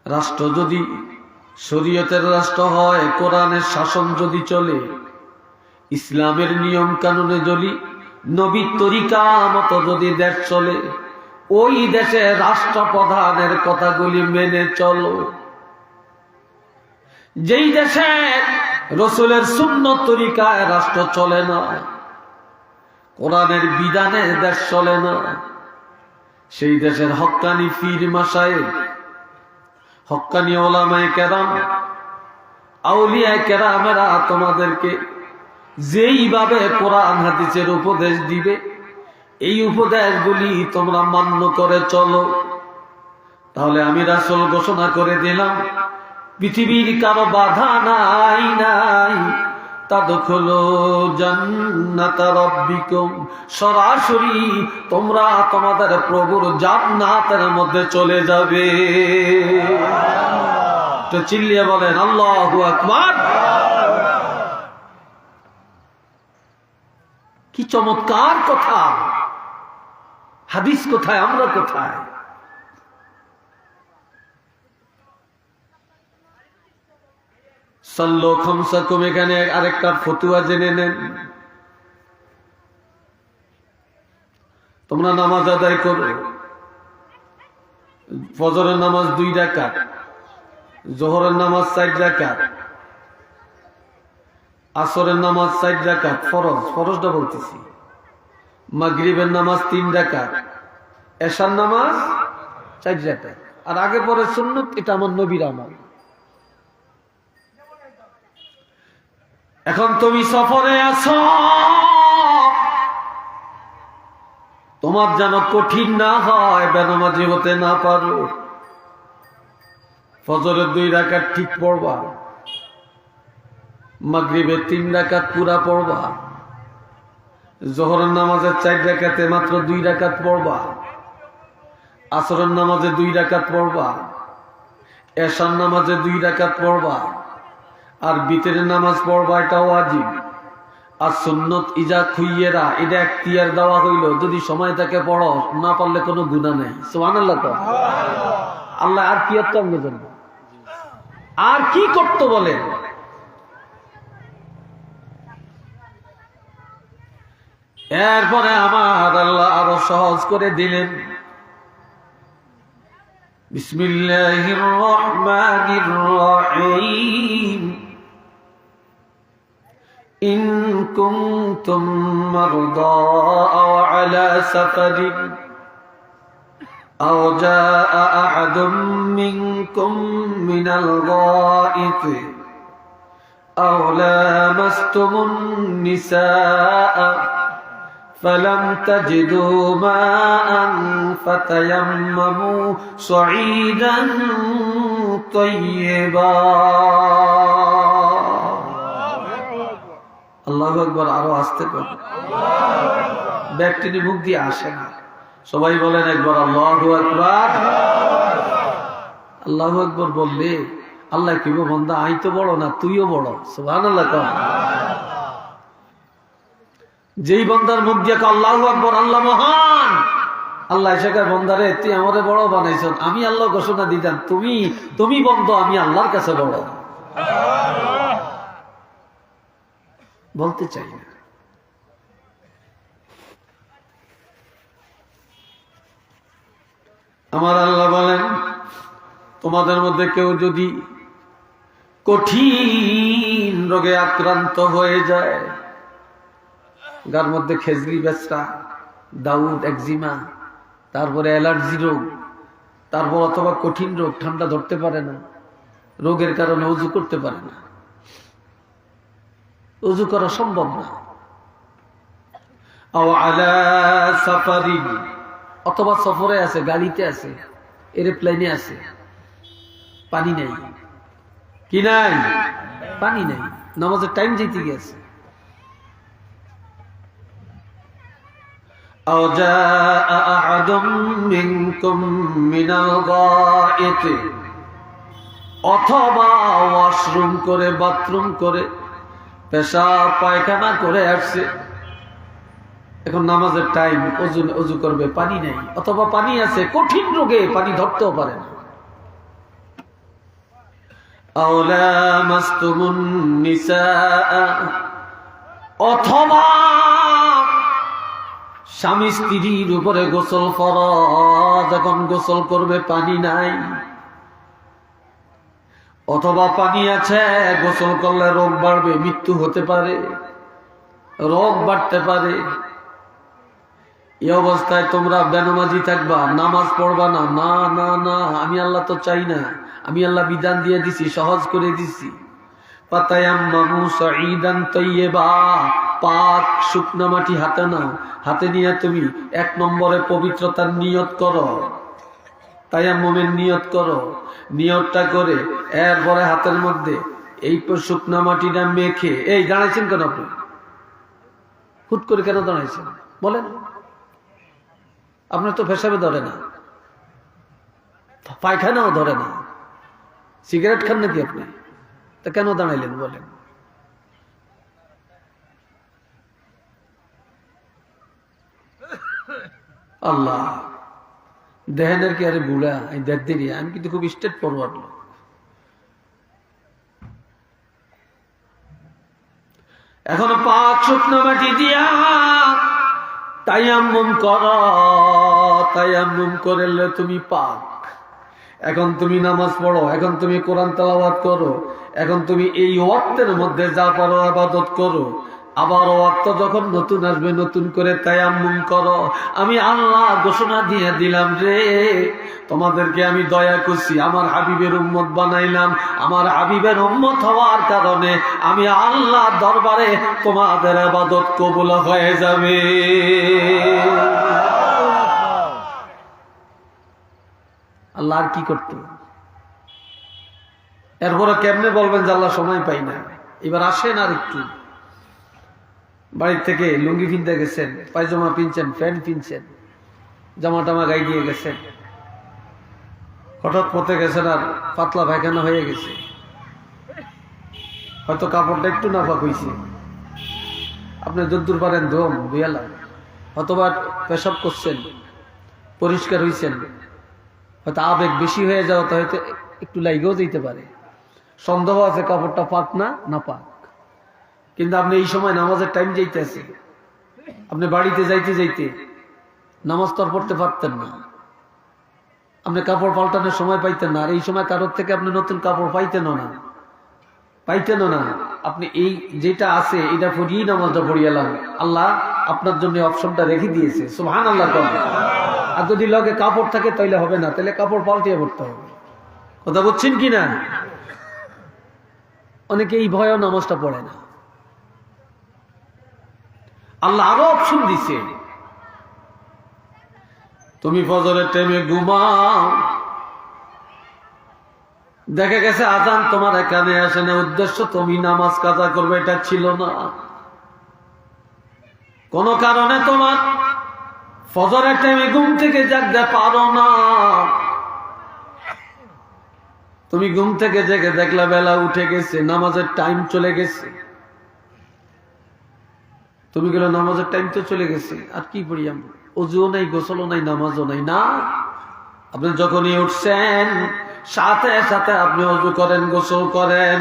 রাষ্ট্র যদি শরীয়তের রাষ্ট্র হয়, কোরআনের শাসন যদি চলে, ইসলামের নিয়ম কানুনে যদি নবীর তরিকা মতো যদি দেশ চলে, ওই দেশে রাষ্ট্রপ্রধানের কথাগুলি মেনে চলো। যেই দেশে রসুলের সুন্নত তরিকায় রাষ্ট্র চলে না, কোরআনের বিধানে দেশ চলে না, সেই দেশের হক্কানি পীর মাশায়েখ, হক্কানি ওলামায়ে কেরাম, আউলিয়া কেরামেরা তোমাদেরকে যেইভাবে কোরআন হাদিসের উপদেশ দিবে, এই উপদেশগুলি তোমরা মান্য করে চলো। তাহলে আমি রাসূল ঘোষণা করে দিলাম, পৃথিবীর কারো বাধা নাই নাই, তাদখুলু জান্নাতা রাব্বিকুম, সরাসরি তোমরা তোমাদের প্রভুর জান্নাতের মধ্যে চলে যাবে। তো চিল্লিয়ে বলেন আল্লাহু আকবার। কি চমৎকার কথা! হাদিস কোথায়, আমরা কোথায়? সাল্লু খামসাকুম, এখানে আরেকটা ফতুয়া জেনে নেন। তোমরা নামাজ আদায় করো, ফজরের নামাজ 2 রাকাত, জোহরের নামাজ 4 রাকাত, আসরের নামাজ 4 রাকাত ফরজ, ফরজটা বলতেছি, মাগরিবের নামাজ 3 রাকাত, এশার নামাজ 4 রাকাত, আর আগে পরে সুন্নত। এটা আমার নবীর আমল। এখন তুমি সফরে আছো, তোমার যেন কঠিন না হয়, বেনামাজি হতে না পারো। ফজরের 2 রাকাত ঠিক পড়বা, মাগরিবের 3 রাকাত পুরা পড়বা, জোহরের নামাজের 4 রাকাতে মাত্র 2 রাকাত পড়বা, আসরের নামাজে 2 রাকাত পড়বা, এশার নামাজে 2 রাকাত পড়বা, আর বিতরের নামাজ পড়বা, এটা ওয়াজিব। আর সুন্নত ইজা খুইয়েরা, এটা এখতিয়ার দেওয়া হইল, যদি সময় থাকে পড়ো, না পারলে কোনো গুনাহ নেই। সুবহানাল্লাহ। আল্লাহ আর কি করতে হবে, আর কি করতে বলে? এরপরে আমার আল্লাহ আরো সহজ করে দিলেন। বিসমিল্লাহির রহমানির রহিম। ইন কুনতুম মারদা আও আলা সাফারিন আও জাআ আহাদুম মিনকুম মিনাল গায়িতি আও লামাসতুমুন নিসা فلم تجدوا ماء فتيمموا صعيدا طيبا। আল্লাহু আকবার। আরো আসতে পারে, ব্যক্তির মুখ দিয়ে আসে না। সবাই বলেন একবার আল্লাহু আকবার। আল্লাহু আকবার বললে আল্লাহ কি বান্দা, আই তো বড় না, তুইও বড়। সুবহানাল্লাহ। যেই বন্দার মুখ দিয়ে আল্লাহু আকবার, আল্লাহ মহান, আল্লাহ শেখার বন্দারে তুই আমারে বড় বানাইছ, আমি আল্লাহ ঘোষণা দিতাম তুমি বন্ধ, আমি আল্লাহর কাছে বড়। বলতে চাই না। আমার আল্লাহ বলেন, তোমাদের মধ্যে কেউ যদি কঠিন রোগে আক্রান্ত হয়ে যায়, যার মধ্যে খেজরি বেচরা, দাউদ, একজিমা, তারপরে অ্যালার্জি রোগ, তারপর অথবা কঠিন রোগ, ঠান্ডা ধরতে পারে না, রোগের কারণে ওযু করতে পারে না, ওযু করা সম্ভব না, আও আলা সাফারিন, অথবা সফরে আছে, গাড়িতে আছে, এরোপ্লেনে আছে, পানি নাই, কি নাই? পানি নাই, নামাজের টাইম যেতে গেছে, আও জাআ আহাদুম মিনকুম মিনাল গায়িতি, অথবা ওয়াশরুম করে, বাথরুম করে, পেশাব পায়খানা করে আসছে, এখন নামাজের টাইম, ওযু করবে, পানি নাই, অথবা পানি আছে, কঠিন রোগে পানি ধরতেও পারে না, আও লামাসতুমুন নিসা, অথবা স্বামী স্ত্রীর উপরে গোসল ফরজ, এখন গোসল করবে পানি নাই, অথবা পানি আছে গোসল করলে রোগ বাড়বে, মৃত্যু হতে পারে, রোগ বাড়তে পারে। এই অবস্থায় তোমরা বেনামাজি থাকবা, নামাজ পড়বা না? না না না, আমি আল্লাহ তো চাই না, আমি আল্লাহ বিধান দিয়ে দিছি, সহজ করে দিছি। ফাতায়াম্মামু সাঈদান তাইয়্যিবা, পাক শুকনা মাটি হাতে নাও, হাতে নিয়ে তুমি 1 নম্বরে পবিত্রতার নিয়ত করো, তায়াম্মুমের নিয়ত করো। নিয়তটা করে এরপরে হাতের মধ্যে এই শুকনা মাটিটা মেখে, এই দাঁড়াইছেন কেন আপনি? হুট করে কেন দাঁড়াইছেন বলেন? আপনার তো পেশাবে ধরে না, পায়খানাও ধরে না, সিগারেট খান নাকি আপনি? তা কেন দাঁড়াইলেন বলেন? আল্লাহ দেহেনের কি আরে বুড়া, আমি কিন্তু খুব স্টেট ফরওয়ার্ড লোক। এখনো পাক শুকনো মাটি দিয়া তায়াম্মুম করো, তায়াম্মুম করলে তুমি পাক। এখন তুমি নামাজ পড়ো, এখন তুমি কোরআন তেলাওয়াত করো, এখন তুমি এই ওয়াক্তের মধ্যে যা পারো ইবাদত করো। আবার ওয়াক্ত যখন নতুন আসবে নতুন করে তায়াম্মুম করো। আমি আল্লাহ ঘোষণা দিয়ে দিলাম রে, তোমাদেরকে আমি দয়া করছি, আমার হাবিবের উম্মত বানাইলাম। আমার হাবিবের উম্মত হওয়ার কারণে আমি আল্লাহ দরবারে তোমাদের ইবাদত কবুল হয়ে যাবে। আল্লাহ আর কি করতে? এরপরে কেমনে বলবেন যে আল্লাহ সময় পাই না? এবার আসেন আর একটু, বাড়ির থেকে লুঙ্গি কিনতে গেছেন, পায়জামা কিনছেন, প্যান্ট কিনছেন, জামা টামা গাই দিয়ে গেছেন, হঠাৎ পথে গেছেন আর পাতলা পায়খানা হয়ে গেছে, হয়তো কাপড়টা একটু নাফাক হয়েছে, আপনি যদ্দূর পারেন ধোম ধুয়ালা, অথবা পেশাব করছেন, পরিষ্কার হয়েছেন, হয়তো আবেগ বেশি হয়ে যাওয়াতে হয়তো একটু লাইগেও যেতে পারে, সন্দেহ আছে কাপড়টা পাক না না পাক। কিন্তু আপনি এই সময় নামাজের টাইম যাইতেছে, আপনি বাড়িতে যাইতে যাইতে নামাজ তো আর পড়তে পারতেন না, আপনি কাপড় পাল্টানোর সময় পাইতেন না, আর এই সময় কারোর থেকে আপনি নতুন কাপড় পাইতেনও না। আপনি এই যেটা আছে এটা পড়িয়েই নামাজটা পড়িয়ালাম, আল্লাহ আপনার জন্য অপশনটা রেখে দিয়েছে, সুবহানাল্লাহ। আর যদি লগে কাপড় থাকে তাইলে হবে না, তাহলে কাপড় পাল্টিয়ে পড়তে হবে। কথা বুঝছেন কি না? অনেকে এই ভয়েও নামাজটা পড়ে না। আল্লাহ আরো অপশন দিছে, তুমি ফজরের টাইমে ঘুমাও, দেখা গেছে আজান তোমার এখানে আসে না, উদ্দেশ্য তুমি নামাজ কাজা করবে এটা ছিল না, কোন কারণে তোমার ফজরের টাইমে ঘুম থেকে জাগতে পারো না, তুমি ঘুম থেকে জেগে দেখলা বেলা উঠে গেছে, নামাজের টাইম চলে গেছে, তুমি গেল নামাজের টাইম তো চলে গেছে, আর কি পড়ি আমরা? ওযুও নাই, গোসলও নাই, নামাজও নাই। না, আপনি যখনই উঠছেন সাথে সাথে আপনি ওযু করেন, গোসল করেন,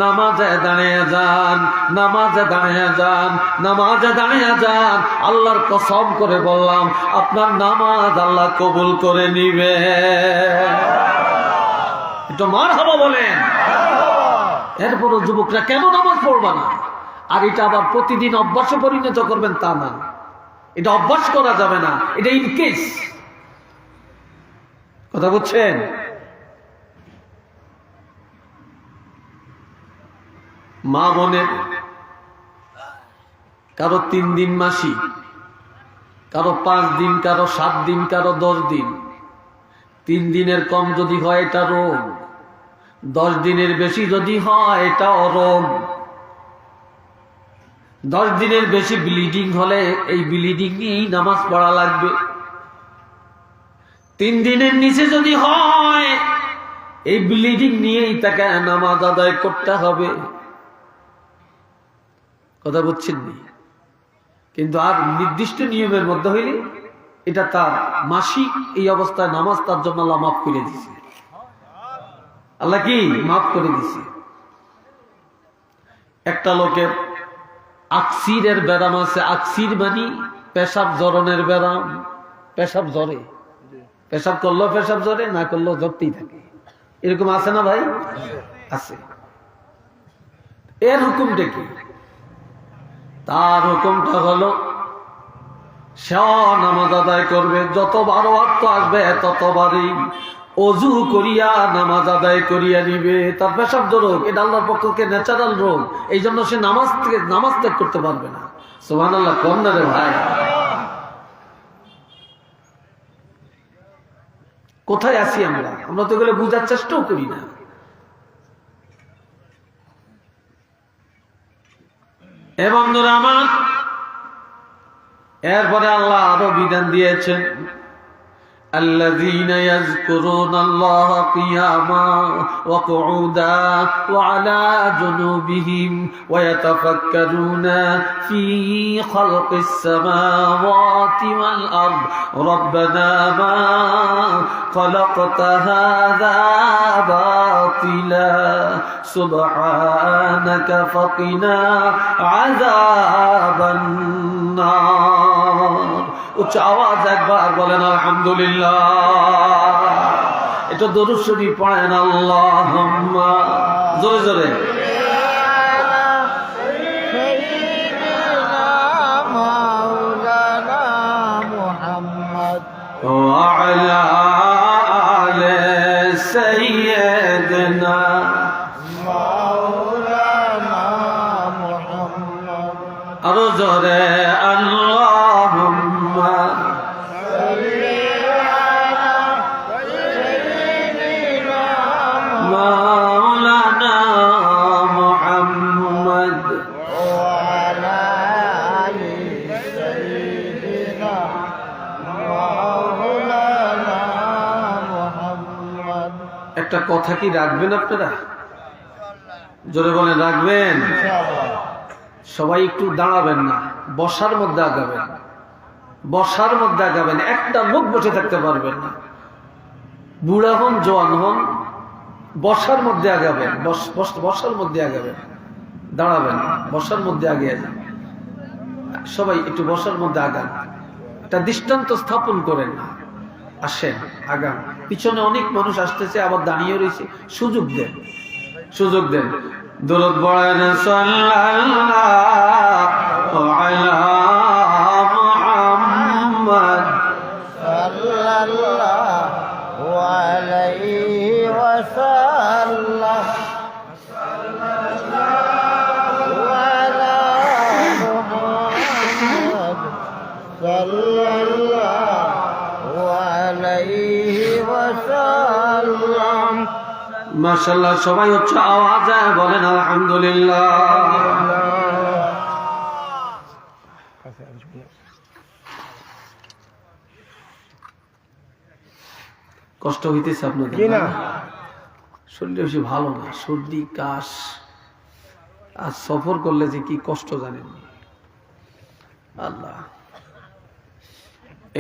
নামাজে দাঁড়িয়ে যান, নামাজে দাঁড়িয়ে যান, নামাজে দাঁড়িয়ে যান। আল্লাহর কসম করে বললাম, আপনার নামাজ আল্লাহ কবুল করে নিবে। একটু মারহাবা বলেন। এরপরও যুবকরা কেন নামাজ পড়বা না? আর এটা আবার প্রতিদিন অভ্যাসে পরিণত করবেন তা না, এটা অভ্যাস করা যাবে না, এটা ইনকেস। কথা বুঝছেন? মা বোনের কারো 3 দিন মাসিক, কারো 5 দিন, কারো 7 দিন, কারো 10 দিন। 3 দিনের কম যদি হয় এটা রোগ, 10 দিনের বেশি যদি হয় এটা অরোগ। 10 দিনের বেশি ব্লিডিং হলে এই ব্লিডিং নিয়েই নামাজ পড়া লাগবে। 3 দিনের নিচে যদি হয় এই ব্লিডিং নিয়েই তাকে নামাজ আদায় করতে হবে। কথা বুঝছেন নি? কিন্তু আর নির্দিষ্ট নিয়মের মধ্যে হইলে এটা তার মাসিক, এই অবস্থায় নামাজ তার জন্য আল্লাহ মাফ করে দিয়েছে। আল্লাহ কি মাফ করে দিছি। একটা লোকের আকসিরের ব্যারাম আছে, আকসির মানে পেশাব জরনের ব্যারাম, পেশাব জরে, পেশাব করলেও পেশাব জরে, না করলেও জরতেই থাকে, এরকম আছে না ভাই? আছে। এর হুকুমটা কি? তার হুকুমটা হলো সে নামাজ আদায় করবে, যতবার ওয়াক্ত আসবে ততবারই অজু করিয়া নামাজ আদায় করিয়া নিবে। তার পেশাব রোগ, এটা আল্লাহর পক্ষে ন্যাচারাল রোগ, এই জন্য সে নামাজ ত্যাগ করতে পারবে না। সুবহানাল্লাহ, কম না রে ভাই? কোথায় আছি আমরা? আমরা তো এগুলো বুঝার চেষ্টাও করি না। এবং আমার এরপরে আল্লাহ আরো বিধান দিয়েছেন, الذين يذكرون الله قياما وقعودا وعلى جنوبهم ويتفكرون في خلق السماوات والأرض ربنا ما خلقت هذا باطلا سبحانك فقنا عذاب النار। উচ্চ আওয়াজ একবার বলেন আলহামদুলিল্লাহ। এটা দরুদ শরীফ পড়েন, আল্লাহুম্মা, জোরে জোরে। ওয়া আলা আলি সাইয়্যিদিনা মাওলানা মুহাম্মদ। আরো জোরে, আল্লাহুম্মা সাল্লি আলা সাইয়্যিদিনা মাওলানা মুহাম্মদ ওয়া আলা আলি সাইয়্যিদিনা মাওলানা মুহাম্মদ। একটা কথা কি রাখবেন আপনারা? জোরে বলেন, রাখবেন? সবাই একটু দাঁড়াবেন না, বসার মধ্যে আগাবেন, বসার মধ্যে আগাবেন। একটা লোক বসে থাকতে পারবেন না, বুড়া হন জওয়ান হন, বসার মধ্যে আগাবেন, বসার মধ্যে আগাবেন, দাঁড়াবেন না, বসার মধ্যে আগিয়ে যান। সবাই একটু বসার মধ্যে আগান, একটা দৃষ্টান্ত স্থাপন করেন না, আসেন আগান। পিছনে অনেক মানুষ আসতেছে, আবার দাঁড়িয়ে রয়েছে, সুযোগ দেন, সুযোগ দেন। দরুদ পড়েন সাল্লাল্লাহু আলা মুহাম্মদ সাল্লাল্লাহু আলাইহি ওয়াসাল্লাম সাল্লাল্লাহু আলা মুহাম্মদ সাল্লাল্লাহু আলাইহি ওয়াসাল্লাম। মাশাআল্লাহ, সবাই উচ্চ আওয়াজে বলেন আলহামদুলিল্লাহ। কষ্ট হইতেছে আপনাদের? শরীর বেশি ভালো না, সর্দি কাশ, আর সফর করলে যে কি কষ্ট জানেন আল্লাহ।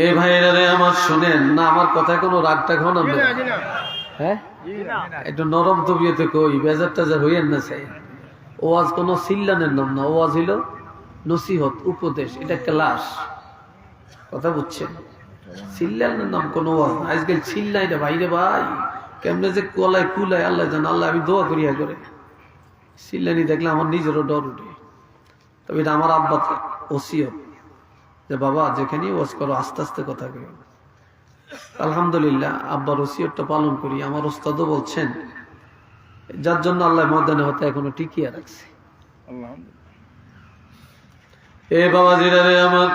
এই ভাইরা আমার শোনেন না, আমার কথা কোনো রাগটা খাও না, হ্যাঁ একটু নরম তবিয়তে কই, বেজার টাজার হইয়েন না। চাই ওয়াজ কোন সিল্লানের নাম না, ওয়াজ হইল নসিহত, উপদেশ, এটা ক্লাস, কথা বুঝছেন? সিল্লানের নাম কোন ওয়াজ না। আজকাল সিল্লা এটা ভাইরে ভাই কেমনে যে কলায় কুলায় আল্লাহ জান। আল্লাহ আমি দোয়া করিয়া করে সিল্লানি দেখলে আমার নিজেরও ডর উঠে। তবে এটা আমার আব্বা ওসিয়ত যে বাবা যেখানে ওয়াজ করো আস্তে আস্তে কথা কই। আলহামদুলিল্লাহ আব্বার ওসিয়তটা পালন করি। আমার ওস্তাদও বলছেন, যার জন্য আল্লাহ ময়দানে হতে এখনো টিকিয়ে রাখছে। এ বাবা জিরারে আমার,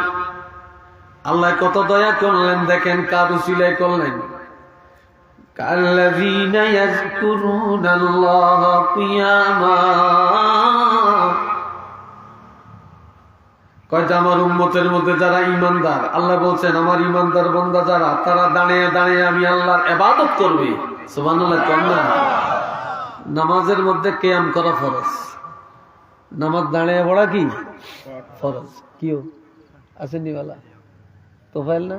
আল্লাহ কত দয়া করলেন দেখেন, কার উসিলায় করলেন। কাল্লাযীনা ইয়াযকুরুনাল্লাহা কিয়ামা, কয়টা আমার উম্মতের মধ্যে যারা ঈমানদার, আল্লাহ বলছেন আমার ঈমানদার বান্দা যারা, তারা দাঁড়িয়ে দাঁড়িয়ে আমি আল্লাহর ইবাদত করবে। সুবহানাল্লাহ। কন্যা নামাজের মধ্যে কিয়াম করা ফরজ, নামাজ দাঁড়িয়ে পড়া কি ফরজ। কিও আসেননি वाला তোফাইল না?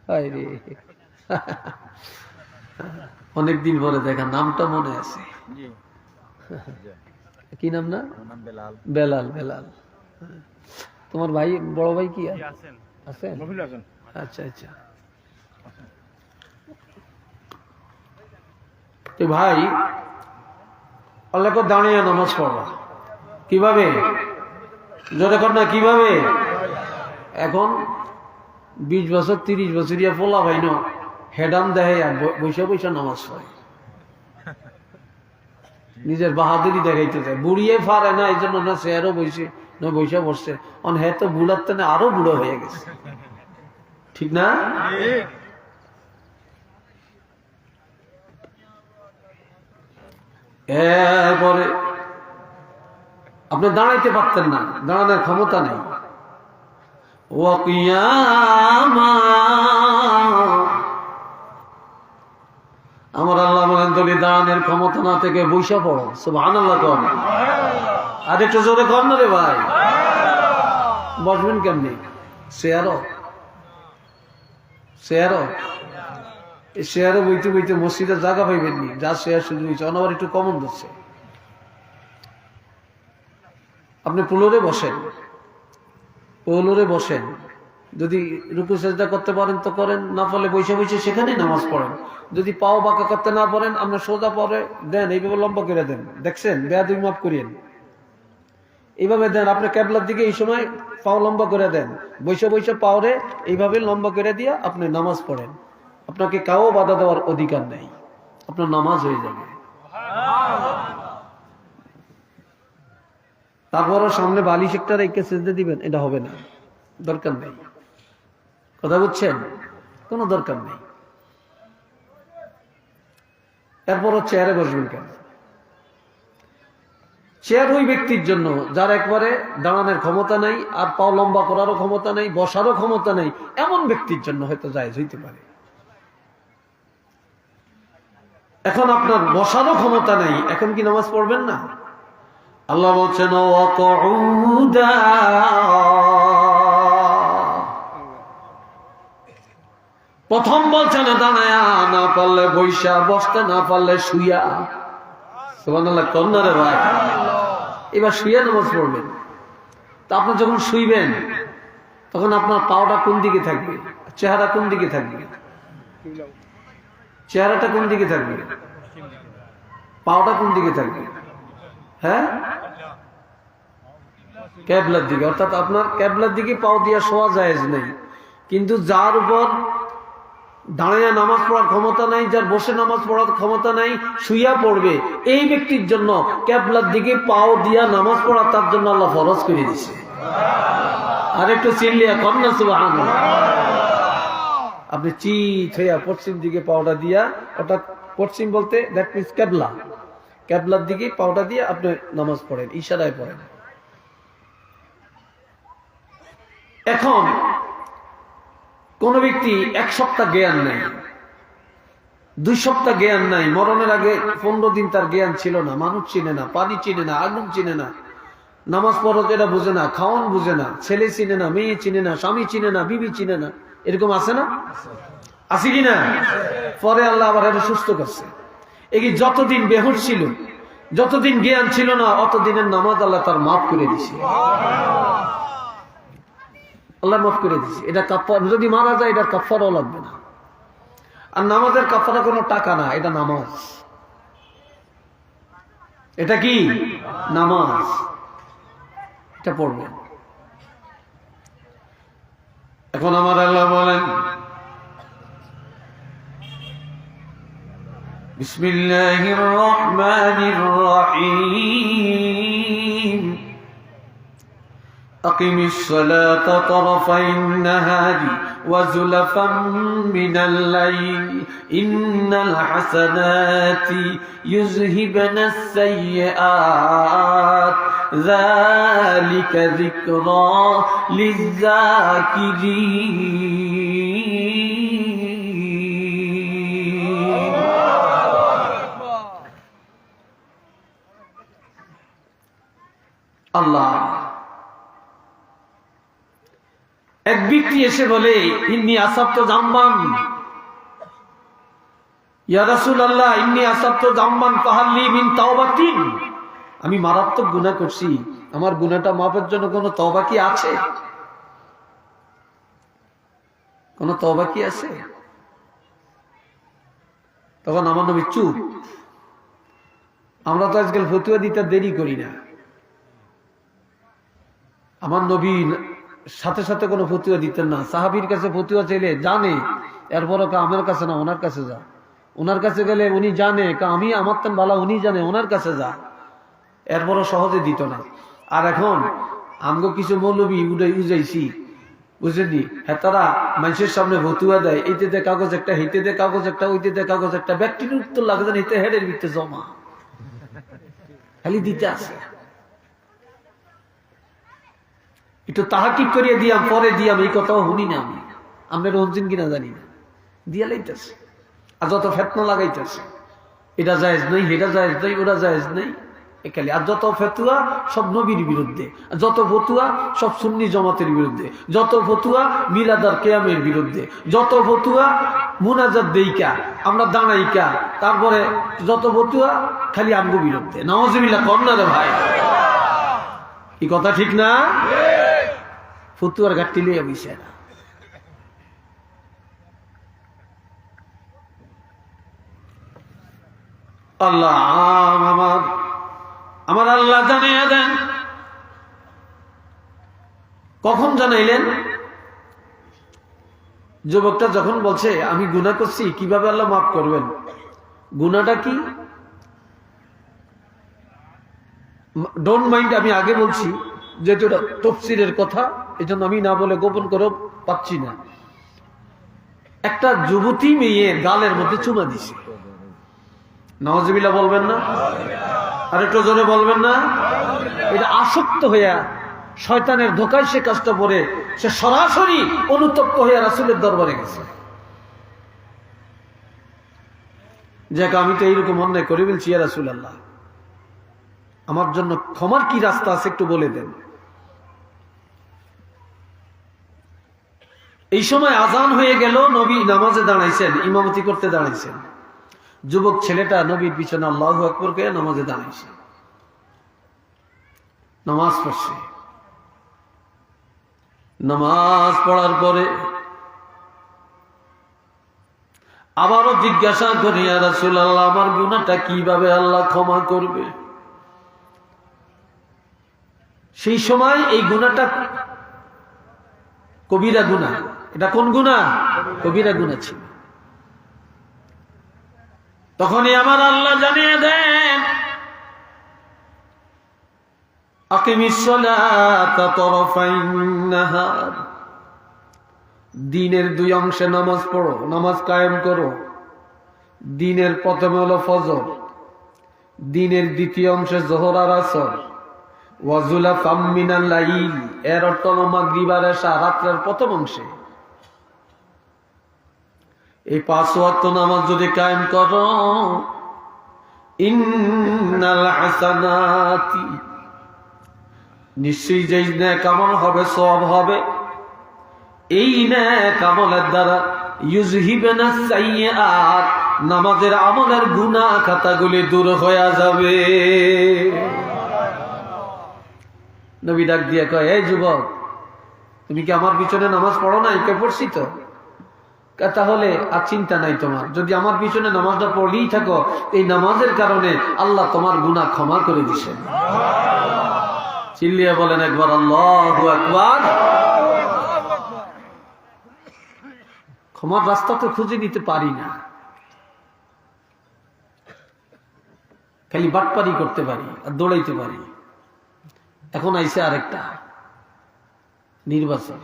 হায় রে অনেকদিন পরে দেখা, নামটা মনে আছে। কি নাম? না বেলাল। বেলাল, তোমার ভাই, বড় ভাই কি আছেন? আচ্ছা আচ্ছা। তো ভাই, আল্লাহকে দাঁড়িয়ে নামাজ পড়বা কিভাবে? জোরে কর না, কিভাবে? এখন 20 বছর 30 বছরিয়া পোলা ভাই না হেডাম দেয় আর বৈশা বৈশা নামাজ পড়ে, নিজের বাহাদুরি দেখাইতে চায়। বুড়িয়ে পারে না, এই জন্য না চেয়ারও বসে না বৈশা বসছে। অন হ্যাঁ তো বুড়ার তেনে আরো বুড়ো হয়ে গেছে, ঠিক না? এরপরে আপনি দাঁড়াইতে পারতেন না, দাঁড়ানোর ক্ষমতা নেই। আমার আল্লাহ বলেন, যদি দাঁড়ানোর ক্ষমতা না থেকে বৈশা পড়ো। সুবহানাল্লাহ কর, আর একটু জোরে কর না রে ভাই। বসবেন কেমনি? শেয়ারও শেয়ারে বইতে বইতে মসজিদের জায়গা পাইবেন নি, যা শেয়ার শুরু হয়েছে অনাবার একটু কমন ধরছে। আপনি পুলরে বসেন, যদি রুকু সেজদা করতে পারেন তো করেন, না পারলে বসে বসে সেখানে নামাজ পড়েন। যদি পাও বাঁকা করতে না পারেন, আপনি সোজা পরে দেন, এইভাবে লম্বা করে দেন। দেখছেন, বেয়াদবি মাফ করিয়েন, এইভাবে দেন। আপনি ক্যাবলার দিকে এই সময় পাও লম্বা করে দেন, বসে বসে পাওরে এইভাবে লম্বা করে দিয়া আপনি নামাজ পড়েন। আপনাকে কাউ বাধা দেওয়ার অধিকার নেই, আপনার নামাজ হয়ে যাবে। তারপরও সামনে বালিশ একটা রেখে সেজদা দিবেন, এটা হবে না, দরকার নেই। কথা বুঝছেন? কোনো দরকার নেই। এরপরও চেয়ারে বসবেন কেন? চেয়ার ওই ব্যক্তির জন্য যার একবারে দাঁড়ানোর ক্ষমতা নাই, আর পাও লম্বা করারও ক্ষমতা নেই, বসারও ক্ষমতা নেই, এমন ব্যক্তির জন্য হয়তো জায়েজ হইতে পারে। এখন আপনার বসারও ক্ষমতা নেই, এখন কি নামাজ পড়বেন না? আল্লাহ বলছেন, প্রথম বলছেন দাঁড়ায়া, না পারলে বৈশা, বসতে না পারলে শুইয়া। সুবহানাল্লাহ কন্যা রে ভাই, এবার শুইয়া নামাজ পড়বেন। তা আপনি যখন শুইবেন তখন আপনার পাওটা কোন দিকে থাকবে? চেহারা কোন দিকে থাকবে? চেহারাটা কোন দিকে থাকবে? পাওটা কোন দিকে থাকবে? হ্যাঁ, ক্যাবলার দিকে। অর্থাৎ আপনার ক্যাবলার দিকে পাও দিয়া শোয়া জায়েজ নেই। কিন্তু যার উপর দাঁড়িয়ে নামাজ পড়ার ক্ষমতা নাই, যার বসে নামাজ পড়ার ক্ষমতা নাই, শুইয়া পড়বে, এই ব্যক্তির জন্য ক্যাবলার দিকে পাও দিয়া নামাজ পড়া তার জন্য আল্লাহ ফরজ করে দিছে। আর একটু চিল্লিয়া কন্যা সুবহানাল্লাহ। আপনি চিত হইয়া পশ্চিম দিকে পাওটা দিয়া, অর্থাৎ পশ্চিম বলতে দ্যাট মিনস ক্যাবলা, ক্যাবলার দিকে পাওটা দিয়ে আপনি নামাজ পড়েন, ইশারায় পড়েন। এখন কোন ব্যক্তি 1 সপ্তাহ জ্ঞান নাই, 2 সপ্তাহ জ্ঞান নাই, মরণের আগে 15 দিন তার জ্ঞান ছিল না, মানুষ চিনে না, পানি চিনে না, আগুন চিনে না, নামাজ পড়তে এটা বুঝে না, খাওয়ান বুঝে না, ছেলে চিনে না, মেয়ে চিনে না, স্বামী চিনে না, বিবি চিনে না, এরকম আছে না? আছে কিনা? পরে আল্লাহ আবার এটা সুস্থ করছে। এই যতদিন বেহুশ ছিল, যতদিন জ্ঞান ছিল না, অতদিনের নামাজ আল্লাহ তার মাফ করে দিছে। আল্লাহ মাফ করে দিছে। এটা কাফারা, যদি মারা যায় এটার কাফারাও লাগবে না। আর নামাজের কাফারা কোনো টাকা না, এটা নামাজ। এটা কি? নামাজ। এটা পড়বেন। এখন আমার আল্লাহ বলেন, বিসমিল্লাহির রহমানির রহিম, أقم الصلاة طرفي النهار وزلفا من الليل إن الحسنات يذهبن السيئات ذلك ذكرى للذاكرين. الله এক ব্যক্তি এসে বলে, ইন্নী আসাবতু জামবান, ইয়া রাসূলুল্লাহ ইন্নী আসাবতু যামমান ফাহাল্লি মিন তাওবাতিন, আমি মারাত্মক গুনাহ করছি, আমার গুনাহটা মাফের জন্য কোনো তওবা কি আছে? কোনো তওবা কি আছে? তখন আমার নবী চুপ। আমরা তো আজকাল ফতুয়া দিতে দেরি করি না। আমার নবী সাথে সাথে কোনো ফতুয়া দিতেন না। সাহাবীর কাছে ফতুয়া চাইলে জানে, এরপরও আমার কাছে না, ওনার কাছে যা। ওনার কাছে গেলে উনি জানে, আমি আমার তেন ভালো, উনি জানে, ওনার কাছে যা। এরপরও সহজে দিত না। আর এখন আমগো কিছু মৌলবী উজাইছি, বুঝলেনি? হ্যাঁ, তারা মানুষের সামনে ফতুয়া দেয়, এইতে দে কাগজ একটা, হেঁটে দে কাগজ একটা, ওইতে দে কাগজ একটা, ব্যক্তির উত্তর লাগে যেন হেঁটে হেডের ভিতরে জমা খালি দিতে আছে। একটু তাহাকিক করিয়ে দিয়াম, পরে দিয়াম, এই কথাও শুনি না আমি। আমরা রঞ্জিন কিনা জানি না, দিয়া লাইতেছে। আর যত ফেতনা লাগাইতেছে, এটা জায়েজ নেই, এটা জায়েজ নেই, ওটা জায়েজ নেই, একালি। আর যত ফতুয়া সব নবীর বিরুদ্ধে, যত ফতুয়া সব সুন্নি জামাতের বিরুদ্ধে, যত ফতুয়া মিলাদার কিয়ামের বিরুদ্ধে, যত ফতুয়া মুনাজাত দেইকা আমরা দাঁড়াইকা, তারপরে যত ফতুয়া খালি আমগো বিরুদ্ধে। নাউজুবিল্লাহ, কম না রে ভাই? এই কথা ঠিক না? ফতুয়ার ঘাটতি লইয়া বইছে না। আল্লাহ আমার আল্লাহ জানিয়ে দেন। কখন জানাইলেন? যুবকটা যখন বলছে আমি গুনাহ করছি, কিভাবে আল্লাহ মাফ করবেন? গুনাহটা কি? ডোন্ট মাইন্ড, আমি আগে বলছি যেহেতু এটা তাফসীরের কথা, এজন্য আমি না বলে গোপন করে পাচ্ছি না। একটা যুবতী মেয়ে গালের মধ্যে চুমা দিছে। নাউজুবিল্লাহ বলবেন না? আর একটু জোরে বলবেন না? এটা আসক্ত হইয়া শয়তানের ধোকায় সে কাজটা পড়ে, সে সরাসরি অনুতপ্ত হইয়া রাসূলের দরবারে গেছে, যে আমি তো এইরকম অন্যায় করে ফেলছি, ইয়া রাসূলুল্লাহ, আমার জন্য ক্ষমার কি রাস্তা আছে একটু বলে দেন। এই সময় আজান হয়ে গেল, নবী নামাজে দাঁড়াইছেন, ইমামতি করতে দাঁড়াইছেন। যুবক ছেলেটা নবীর পিছনে আল্লাহু আকবার কে নামাজে দাঁড়াইছে, নামাজ পড়ছে। নামাজ পড়ার পরে আবারও জিজ্ঞাসা করি, ইয়া রাসূলুল্লাহ, আমার গুনাহটা কিভাবে আল্লাহ ক্ষমা করবে? সেই সময় এই গুনাহটা কবিরা গুনাহ। এটা কোন গুনাহ? কবিরা গুনাহ ছিল। তখনই আমার আল্লাহ জানিয়ে দেন, আকিমিস সালাতা তরফাইন নাহার, দিনের দুই অংশে নামাজ পড়ো, নামাজ কায়েম করো। দিনের প্রথম হলো ফজর, দিনের দ্বিতীয় অংশে যোহর আর আসর, ওয়াজুলাফাম মিনাল লাইল, এর অর্থ হলো মাগরিব আর এশা, রাতের প্রথম অংশে। এই 5 ওয়াক্ত নামাজ যদি কায়েম করো, ইন্নাল হাসানাতি, নিশ্চয়ই যেই নেক আমল হবে, সওয়াব হবে, এই নেক আমলের দ্বারা ইউযহিবানা সাইয়্যাত, নামাজের আমলের গুনাহ খাতাগুলি দূর হয়ে যাবে। নবী ডাক দিয়ে কয়, এই যুবক, তুমি কি আমার পিছনে নামাজ পড়ো নাই? কে পড়ছি তো। তাহলে আর চিন্তা নাই তোমার, যদি আমার পিছনে নামাজটা পড়লেই থাকো, এই নামাজের কারণে আল্লাহ তোমার গুনাহ ক্ষমা করে দিছেন। চিল্লিয়ে বলেন একবার আল্লাহু আকবার। ক্ষমার রাস্তা তো খুঁজে নিতে পারি না, খালি বাটপারি করতে পারি আর দৌড়াইতে পারি। এখন আইছে আরেকটা নির্বাচন,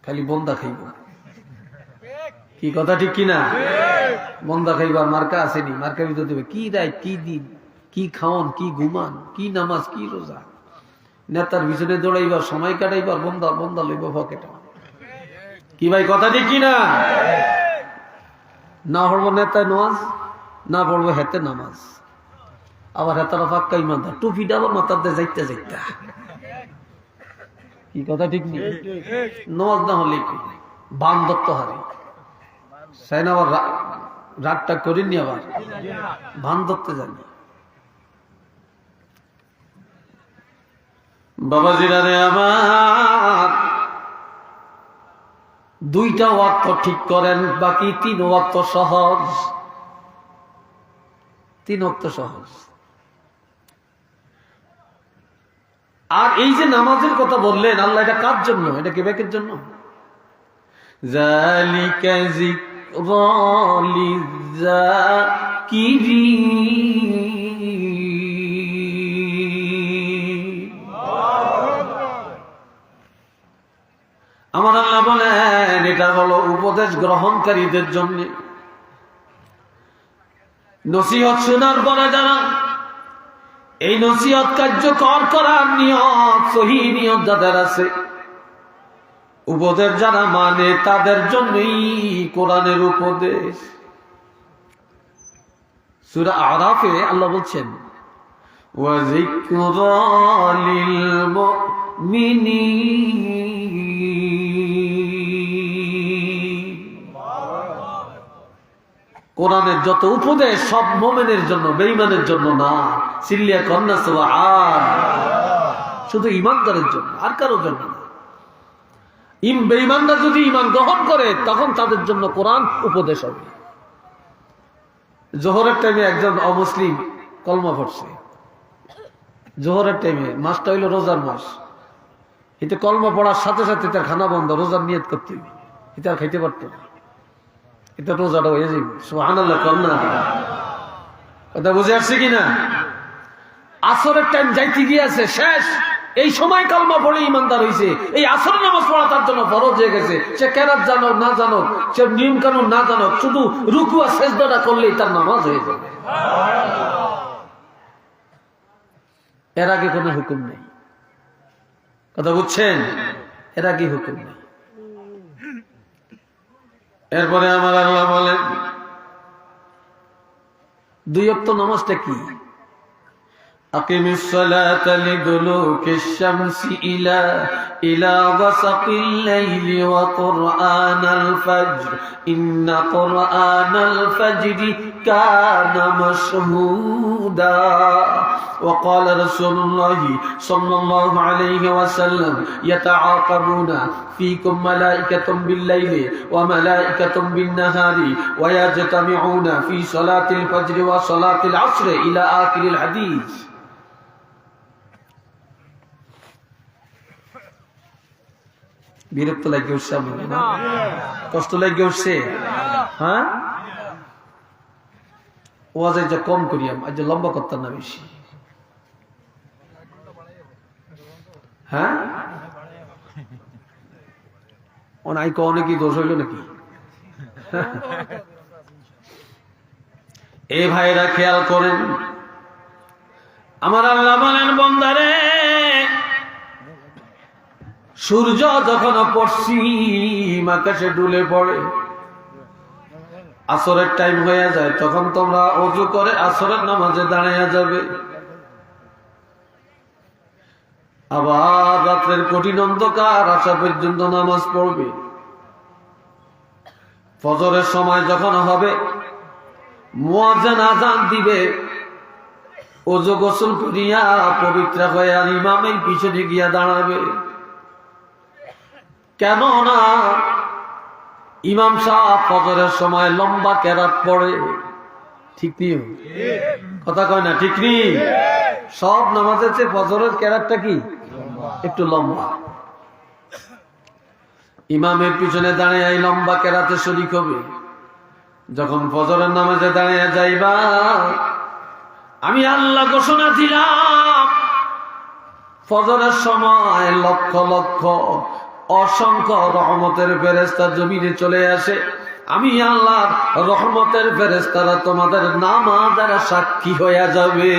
খালি বন্দা খাইব। কি কথা ঠিক কিনা? বন্দা খাইবার মার্কা আসেনি, মার্কা ভিতর দেবে কি রায়, কি দিন, কি খাওয়ান, কি ঘুমান, কি নামাজ, কি রোজা। নেতার পিছনে দৌড়াইবার, সময় কাটাইবার, বন্দা বন্দা লইব পকেটে। কি ভাই কথা ঠিক কিনা? না পড়বো নেতায় নামাজ, না পড়বো হেতে নামাজ, আবার হেতারা ফাক্কা ইমানদার, টুপিটা আবার মাথার দিয়ে যাইতে যাইতে। কি কথা ঠিক নেই? নামাজ না হলে কি বান দত্ত হারে রাতটা করিনি, আবার ভান ধরতে জানি। বাবাজিরা রে আমার, 2টা ওয়াক্ত ঠিক করেন, বাকি 3 ওয়াক্ত সহজ। 3 ওয়াক্ত সহজ। আর এই যে নামাজের কথা বললেন আল্লাহ, এটা কার জন্য? এটা কে ব্যাকের জন্য? যালিকা যিকরা লিযাকিরিন। আমার আল্লাহ বলেন এটা হলো উপদেশ গ্রহণকারীদের জন্য। নসিহত শোনার পরে যারা এই নসিহত কার্যকর করার নিয়ত, সহি নিয়ত যাদের আছে, উপদেশ যারা মানে, তাদের জন্যই কোরআনের উপদেশ। সূরা আরাফে আল্লাহ বলছেন ওয়া যিকরা লিল মুমিনিন। কোরআনের যত উপদেশ সব মুমিনের জন্য, বেঈমানের জন্য না। সিল্লিয়া কন্যা সুবহান, শুধু ঈমানদারের জন্য, আর কারোর জন্য না। বেঈমানরা যদি ঈমান গ্রহণ করে তখন তাদের জন্য কোরআন উপদেশ হবে। জোহরের টাইমে একজন অমুসলিম কলমা পড়ছে। জোহরের টাইমে, মাসটা হইল রোজার মাস, এতে কলমা পড়ার সাথে সাথে তার খানা বন্ধ, রোজার নিয়ত করতে হবে, এটা আর খাইতে পারত না। এটা রোজাটা হয়ে যাবে। সুবহানাল্লাহ, কম না? কথা বুঝে আসছে কিনা? আসরের টাইম যাইতে গিয়েছে, শেষ। এই সময় কালমা পড়ে ইমানদার হয়েছে, এই আসর নামাজ পড়া তার জন্য ফরজ হয়ে গেছে। সে কেরাত জানো না জানো, সে নিয়ম কানুন না জানো, শুধু রুকু আর সেজদাটা করলেই তার নামাজ হয়ে যাবে। এর আগে কোনো হুকুম নেই। কথা বুঝছেন? এর আগে হুকুম নেই। এরপরে আমার আল্লাহ বলেন 2 ওয়াক্ত নামাজটা কি? আকিমিস সালাতা লিদুলুকিশ শামসি ইলা গাসাকিল লাইলি ওয়া কুরআনাল ফাজর ইন্না কুরআনাল ফাজরি কানা মাশহুদা। وقال رسول الله صلى الله عليه وسلم يتعاقبون فيكم ملائكة بالليل وملائكة بالنهار ويجتمعون في صلاة الفجر وصلاة العصر إلى آخر الحديث। বিরক্ত লাগে উঠছে, কষ্ট লাগে উঠছে। হ্যাঁ, ওয়াজ যে কম করিয়াম, আজ লম্বা করতাম না বেশি। হ্যাঁ, অনেকই দোষ হইল নাকি? এ ভাইরা খেয়াল করেন, আমার আল্লাহ বলেন বান্দারে, সূর্য যখন পশ্চিম আকাশে ডুলে পড়ে, আসরের টাইম হয়ে যায়, তখন তোমরা ওযু করে আসরের নামাজে দাঁড়িয়ে যাবে। আবার রাত্রের কঠিন অন্ধকার আসা পর্যন্ত নামাজ পড়বে। ফজরের সময় যখন হবে, মুয়াজ্জিন আযান দিবে, ওযু গোসল করিয়া পবিত্র হয়ে ইমামের পিছনে গিয়া দাঁড়াবে। কেননা ইমাম সাহেব ফজরের সময় লম্বা কেরাত পড়ে। ঠিক নেই? কথা কয় না, ঠিক নেই? সব নামাজের চেয়ে ফজরের কেরাতটা কি একটু লম্বা। ইমামের পিছনে দাঁড়িয়ে এই লম্বা কেরাতে শরীক হবে। যখন ফজরের নামাজে দাঁড়িয়ে যাইবা, আমি আল্লাহ ঘোষণা দিলাম, ফজরের সময় লক্ষ লক্ষ অসংখ্য রহমতের ফেরেশতা জমিনে চলে আসে। আমি আল্লাহ রহমতের ফেরেশতারা তোমাদের নামাজের সাক্ষী হয়ে যাবে।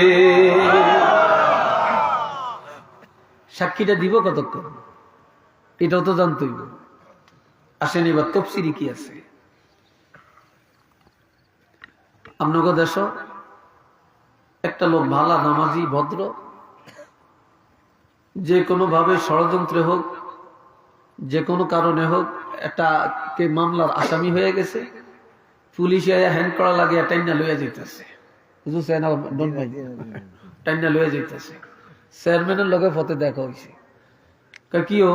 সাক্ষীটা দিব কতক্ষণ? এটাও তো জানতেই। আসেন এবার তাফসীরে কি আছে। আপনাকে দেশ একটা লোক ভালো নামাজি ভদ্র, যে কোনো ভাবে ষড়যন্ত্রে হোক, যে কোনো কারণে হোক, একটা কে মামলার আসামি হয়ে গেছে, পুলিশে হ্যান্ড করা লাগে টাইনা লইয়া যাইতেছে, বুঝছেন? ডন ভাই টাইনা লইয়া যাইতেছে, চেয়ারম্যানের লগে ফতে দেখা হয়েছে। কিও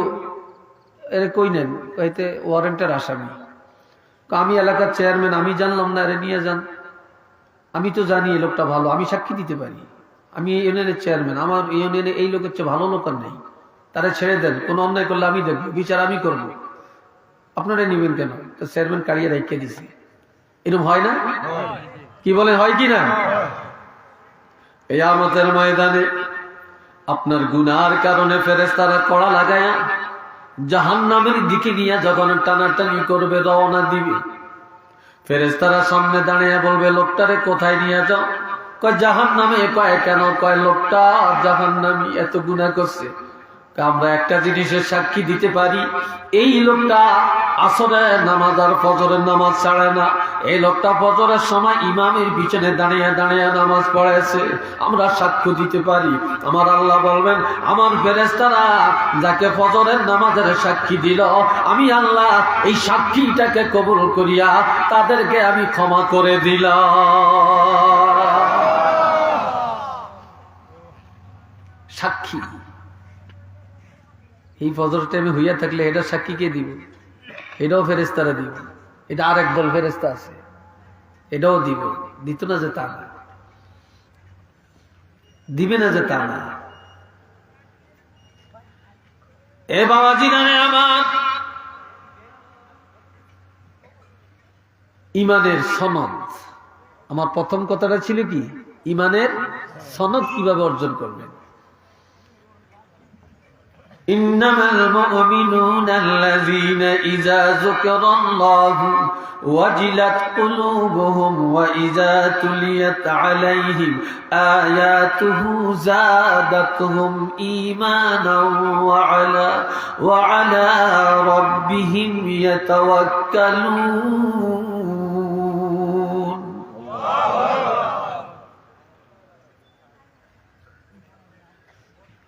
এর কই নেন? কইতে ওয়ারেন্টের আসামি। আমি এলাকার চেয়ারম্যান, আমি জানলাম না, এর নিয়ে যান। আমি তো জানি এই লোকটা ভালো, আমি সাক্ষী দিতে পারি, আমি এই ইউনিয়নের চেয়ারম্যান, আমার ইউনিয়নে এই লোকের চেয়ে ভালো লোক আর নেই, তারা ছেড়ে দেন, কোনো অন্যায় করলে আমি দেখবো, বিচার আমি করব, আপনারা নিবেন কেন? তো চেয়ারম্যান কাড়িয়ে রেখে দিছে। এরকম হয় না? কি বলেন, হয় কি না? কিয়ামতের ময়দানে আপনার গুনার কারণে ফেরেশতারা কড়া লাগায়া জাহান্নামের দিকে নিয়ে যখন টানাটানি করবে, রওনা দিবে, ফেরেশতারা সামনে দাঁড়িয়ে বলবে, লোকটারে কোথায় নিয়ে যাও? কয় জাহান্নামে। কয় কেন? কয় লোকটা জাহান্নামী, এত গুনাহ করছে। আমরা একটা জিনিসের সাক্ষী দিতে পারি, এই লোকটা আসরের নামাজ আর ফজরের নামাজ ছাড়ে না। এই লোকটা ফজরের সময় ইমামের পিছনে দাঁড়িয়ে দাঁড়িয়ে নামাজ পড়েছে, আমরা সাক্ষ্য দিতে পারি। আমার আল্লাহ বলবেন, আমার ফেরেশতারা যাকে ফজরের নামাজের সাক্ষী দিল, আমি আল্লাহ এই সাক্ষীটাকে কবুল করিয়া তাদেরকে আমি ক্ষমা করে দিলাম। সাক্ষী এই ফজর টাইমে হইয়া থাকলে এটা সাক্ষী কে দিব? এটাও ফেরেশতারা দিব। এটা আরেক দল ফেরেশতা আছে, এটাও দিব। দিত না যে তা না, দিবে না যে তা না। এ বাবাজি জানে আমার ইমানের সনদ। আমার প্রথম কথাটা ছিল কি, ইমানের সনদ কিভাবে অর্জন করবেন। إنما المؤمنون الذين إذا ذكر الله وجلت قلوبهم وإذا تليت عليهم آياته زادتهم إيمانا وعلى ربهم يتوكلون.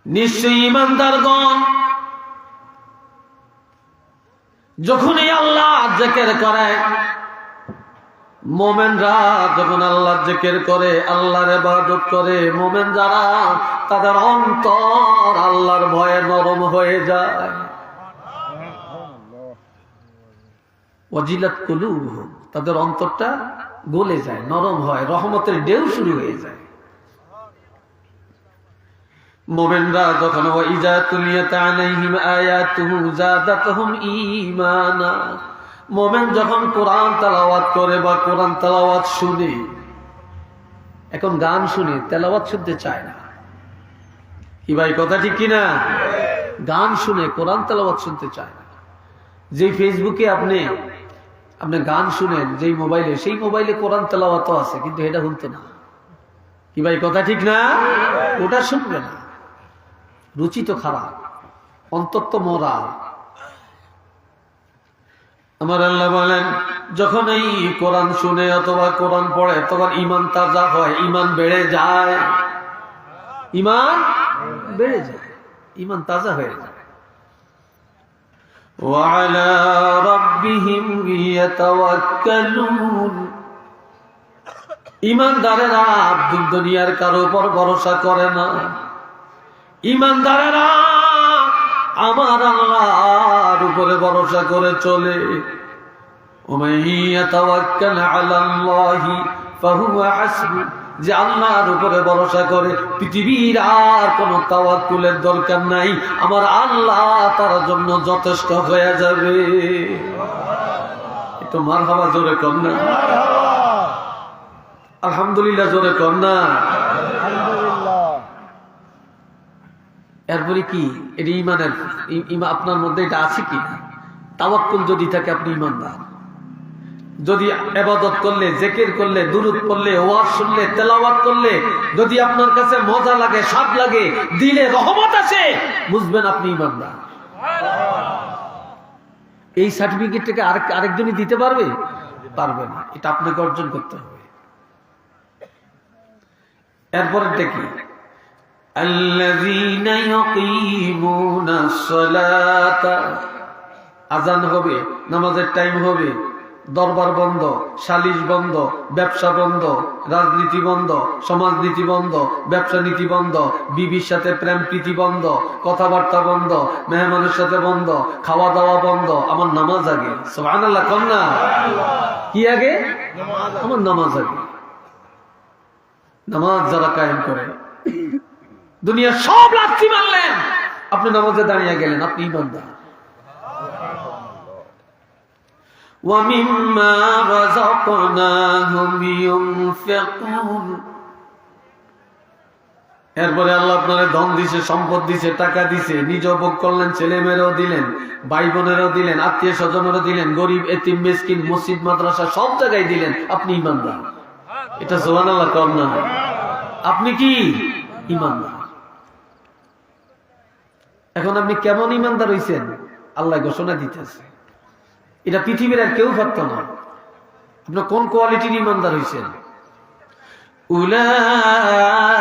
নিশ্চয়ই ঈমানদারগণ যখনই আল্লাহ জিকির করে, মুমিনরা যখন আল্লাহ জিকির করে, আল্লাহর ইবাদত করে, মুমিন যারা, তাদের অন্তর আল্লাহর ভয়ে নরম হয়ে যায়। ওয়াজিলাত কুলুবুহুম, তাদের অন্তরটা গলে যায়, নরম হয়, রহমতের ঢেউ শুরু হয়ে যায়। মুমিনরা যখন ওয়াইজা তুলিয়াত আলাইহিম আয়াতুহু যাদাতহুম ঈমানা, মুমিন যখন কোরআন তেলাওয়াত করে বা কোরআন তেলাওয়াত শুনে, এখন গান শুনে তেলাওয়াত শুনতে চায় না। কি ভাই কথা ঠিক কিনা? গান শুনে কোরআন তেলাওয়াত শুনতে চায় না। যে ফেসবুকে আপনি গান শুনেন, যেই মোবাইলে, সেই মোবাইলে কোরআন তেলাওয়াতও আছে, কিন্তু এটা শুনতে না। কি ভাই কথা ঠিক না? ওটা শুনবে না। রুচি তো খারাপ, অন্তর তো মরা। আমার আল্লাহ বলেন, যখন এই কোরআন শুনে অথবা কোরআন পড়ে, তখন ঈমান তাজা হয়, ঈমান বেড়ে যায়, ঈমান বেড়ে যায়, ঈমান তাজা হয়ে যায়। وعلى ربهم يتوكلون, ঈমানদারেরা দুনিয়ার কারো উপর ভরসা করে না। ঈমানদারেরা আমার আল্লাহর উপরে ভরসা করে চলে। ওমাইয়াতাওয়াক্কাল আলাল্লাহি ফাহুয়া হাসবু, যে আল্লাহর উপরে ভরসা করে, পৃথিবীর আর কোন তাওয়াক্কুলের দরকার নাই, আমার আল্লাহ তার জন্য যথেষ্ট হয়ে যাবে। একটু মারহাবা জোরে কর না, আলহামদুলিল্লাহ জোরে কর না। এরপরে কি, এটা ঈমানের, আপনার মধ্যে এটা আছে কি না? তাওয়াক্কুল যদি থাকে, আপনি ঈমানদার। যদি ইবাদত করলে, জিকির করলে, দুরূদ পড়লে, ওয়াজ শুনলে, তেলাওয়াত করলে যদি আপনার কাছে মজা লাগে, স্বাদ লাগে, দিলে রহমত আসে, বুঝবেন আপনি ঈমানদার। এই সার্টিফিকেটটাকে আরেকজনই দিতে পারবে? পারবে না, এটা আপনাকে অর্জন করতে হবে। এরপরেরটা কি? আল্লাযীনা ইয়াকিমুনাস সালাতা, আযান হবে, নামাজের টাইম হবে, দরবার বন্ধ, সালিশ বন্ধ, ব্যবসা বন্ধ, রাজনীতি বন্ধ, সমাজনীতি বন্ধ, ব্যবসা নীতি বন্ধ, বিবির সাথে প্রেম প্রীতি বন্ধ, কথাবার্তা বন্ধ, মেহমানের সাথে বন্ধ, খাওয়া দাওয়া বন্ধ, আমার নামাজ আগে। সুবহানাল্লাহ কোন না? কি আগে? আমার নামাজ আগে। নামাজ যারা কায়েম করে, দুনিয়া সব লাথি মারলেন, আপনি নামাজে দাঁড়িয়ে গেলেন, আপনি ইমানদার। وَمِمَّا رَزَقْنَاهُمْ يُنْفِقُونَ। এরপরে আল্লাহ আপনারে ধন দিছে, সম্পদ দিছে, টাকা দিছে, নিজেও ভোগ করলেন, ছেলে মেয়েরও দিলেন, ভাই বোনেরও দিলেন, আত্মীয় স্বজনেরও দিলেন, গরিব এতিম মিসকিন মসজিদ মাদ্রাসা সব জায়গায় দিলেন, আপনি ইমানদার। এটা সুবহানাল্লাহ কর না? আপনি কি ইমানদার? এখন আপনি কেমন ইমানদার হইছেন আল্লাহ ঘোষণা দিতেছে। এটা পৃথিবীর আর কেউ পারত না। আপনার কোন কোয়ালিটির ইমানদার হইছেন? উলাইকা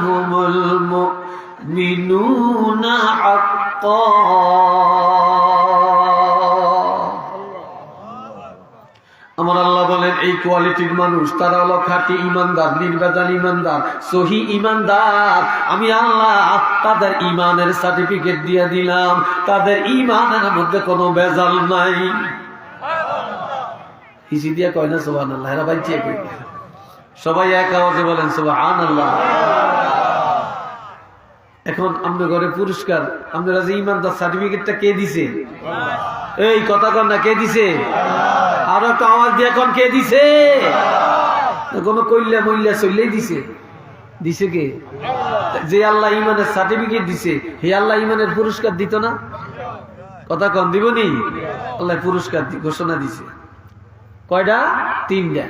হুমুল মুমিনুনা হাক্কান। আমার আল্লাহ বলেন এই কোয়ালিটির মানুষ তারা হলো খাঁটি ইমানদার, নির্ভেজাল ইমানদার, সহি ইমানদার। আমি আল্লাহ তাদের ইমানের সার্টিফিকেট দিয়ে দিলাম, তাদের ইমানের মধ্যে কোনো ভেজাল নাই। হিসি দিয়া কয় না সুবহানাল্লাহ? এরা বাইচে কই? সবাই এক আওয়াজে বলেন সুবহানাল্লাহ। এখন আমাদের ঘরে পুরস্কার, আপনারা যে ইমানদার সার্টিফিকেটটা কে দিছে? এই কথা কন না, কে দিছে? আরো একটা আওয়াজ দিয়ে এখন কে দিছে? কোন কইল্লা মইল্লা চললেই দিছে? দিছে কে? যে আল্লাহ ইমানের সার্টিফিকেট দিছে, হে আল্লাহ ইমানের পুরস্কার দিত না? কথা কন, দিবনি? আল্লাহ পুরস্কার ঘোষণা দিছে। কয়টা? 3টা।